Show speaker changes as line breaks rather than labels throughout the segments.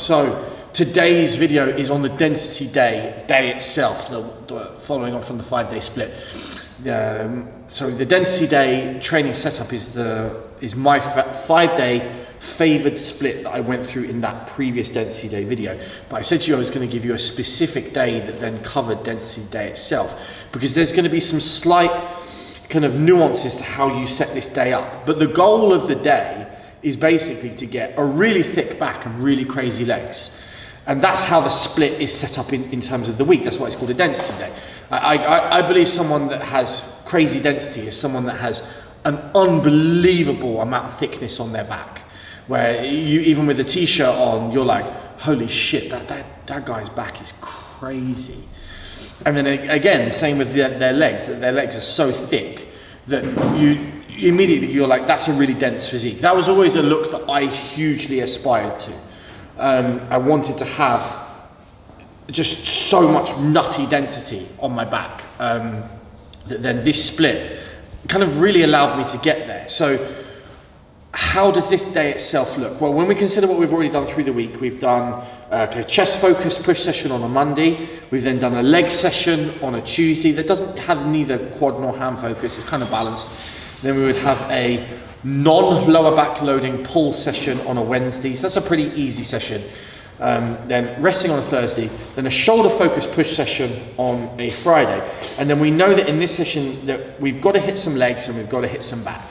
So today's video is on the density day itself, following on from the 5-day split. So the density day training setup is my 5-day favored split that I went through in that previous density day video. But I said to you I was going to give you a specific day that then covered density day itself, because there's going to be some slight kind of nuances to how you set this day up. But the goal of the day is basically to get a really thick back and really crazy legs. And that's how the split is set up in terms of the week. That's why it's called a density day. I believe someone that has crazy density is someone that has an unbelievable amount of thickness on their back, where you, even with a t-shirt on, you're like, holy shit, that guy's back is crazy. And then again, same with their legs. Their legs are so thick that you're like, that's a really dense physique. That was always a look that I hugely aspired to. I wanted to have just so much nutty density on my back, that then this split kind of really allowed me to get there. So how does this day itself look? Well, when we consider what we've already done through the week, we've done a chest focused push session on a Monday. We've then done a leg session on a Tuesday that doesn't have neither quad nor ham focus. It's kind of balanced. Then we would have a non-lower back loading pull session on a Wednesday. So that's a pretty easy session. Then resting on a Thursday, then a shoulder focused push session on a Friday. And then we know that in this session that we've got to hit some legs and we've got to hit some back.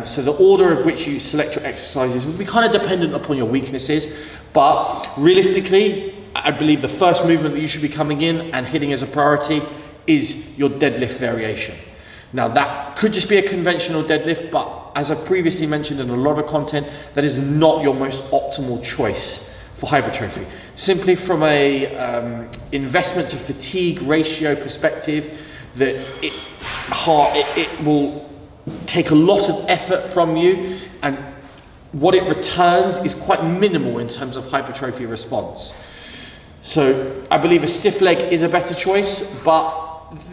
So the order of which you select your exercises will be kind of dependent upon your weaknesses, but realistically, I believe the first movement that you should be coming in and hitting as a priority is your deadlift variation. Now that could just be a conventional deadlift, but as I've previously mentioned in a lot of content, that is not your most optimal choice for hypertrophy. Simply from a investment to fatigue ratio perspective, that it will take a lot of effort from you, and what it returns is quite minimal in terms of hypertrophy response. So I believe a stiff leg is a better choice, but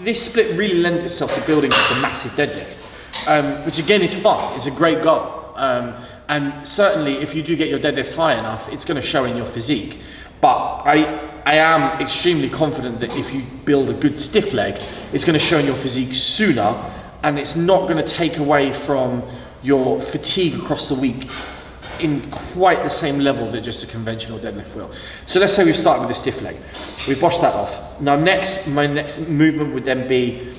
this split really lends itself to building just a massive deadlift, which again is fun. It's a great goal, and certainly if you do get your deadlift high enough, it's going to show in your physique. But I am extremely confident that if you build a good stiff leg, it's going to show in your physique sooner, and it's not going to take away from your fatigue across the week in quite the same level that just a conventional deadlift will. So let's say we start with a stiff leg. We've washed that off. Now my next movement would then be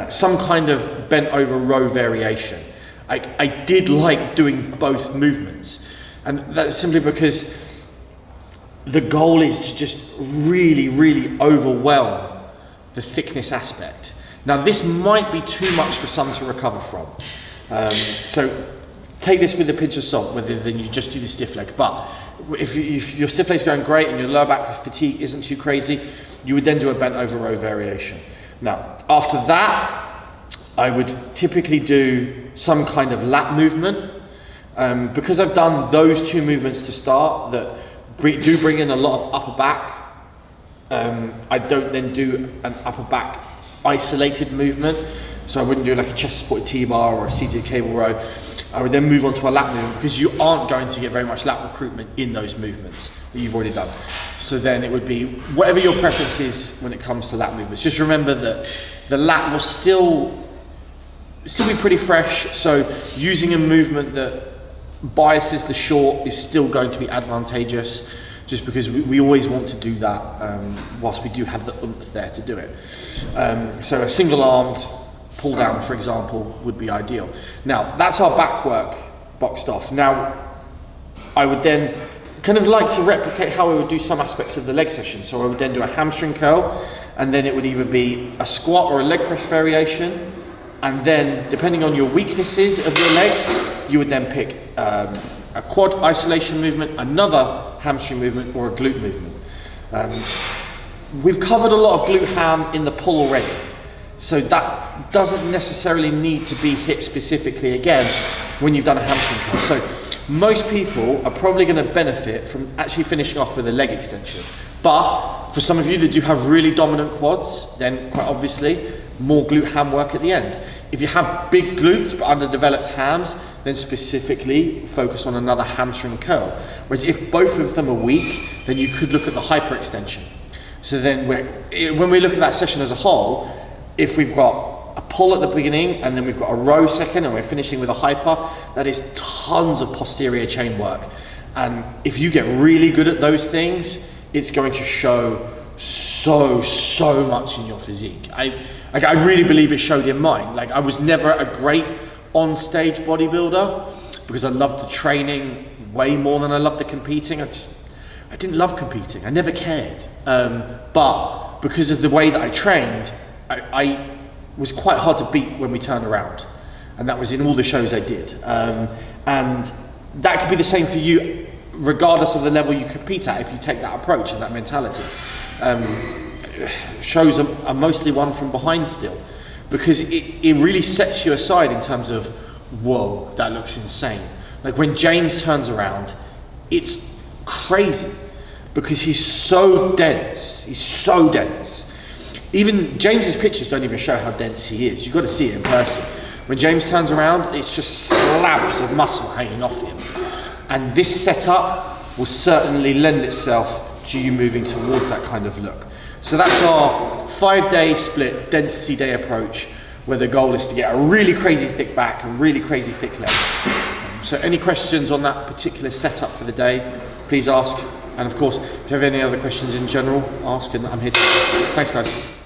some kind of bent over row variation. I did like doing both movements, and that's simply because the goal is to just really, really overwhelm the thickness aspect. Now this might be too much for some to recover from. So take this with a pinch of salt, whether then you just do the stiff leg. But if your stiff leg's going great and your lower back fatigue isn't too crazy, you would then do a bent over row variation. Now, after that, I would typically do some kind of lat movement. Because I've done those two movements to start that do bring in a lot of upper back, I don't then do an upper back isolated movement. So I wouldn't do like a chest supported T-bar or a seated cable row. I would then move on to a lat movement, because you aren't going to get very much lat recruitment in those movements that you've already done. So then it would be whatever your preference is when it comes to lat movements. Just remember that the lat will still be pretty fresh. So using a movement that biases the short is still going to be advantageous, just because we always want to do that whilst we do have the oomph there to do it. So a single armed pull down, for example, would be ideal. Now that's our back work boxed off. Now I would then kind of like to replicate how I would do some aspects of the leg session. So I would then do a hamstring curl, and then it would either be a squat or a leg press variation. And then depending on your weaknesses of your legs, you would then pick a quad isolation movement, another hamstring movement, or a glute movement. We've covered a lot of glute ham in the pull already, so that doesn't necessarily need to be hit specifically again when you've done a hamstring curl. So most people are probably going to benefit from actually finishing off with a leg extension. But for some of you that do have really dominant quads, then quite obviously more glute ham work at the end. If you have big glutes but underdeveloped hams, then specifically focus on another hamstring curl. Whereas if both of them are weak, then you could look at the hyperextension. So then when we look at that session as a whole, if we've got a pull at the beginning and then we've got a row second and we're finishing with a hyper, that is tons of posterior chain work. And if you get really good at those things, it's going to show so much in your physique. I really believe it showed in mine. Like, I was never a great on-stage bodybuilder because I loved the training way more than I loved the competing. I didn't love competing. I never cared. But because of the way that I trained, I was quite hard to beat when we turned around. And that was in all the shows I did. And that could be the same for you, regardless of the level you compete at, if you take that approach and that mentality. Shows are mostly won from behind still, because it really sets you aside in terms of, whoa, that looks insane. Like when James turns around, it's crazy because he's so dense. Even James's pictures don't even show how dense he is. You've got to see it in person. When James turns around, it's just slabs of muscle hanging off him. And this setup will certainly lend itself to you moving towards that kind of look. So that's our 5-day split density day approach, where the goal is to get a really crazy thick back and really crazy thick legs. So any questions on that particular setup for the day, please ask. And of course, if you have any other questions in general, ask, and I'm here to help. Thanks, guys.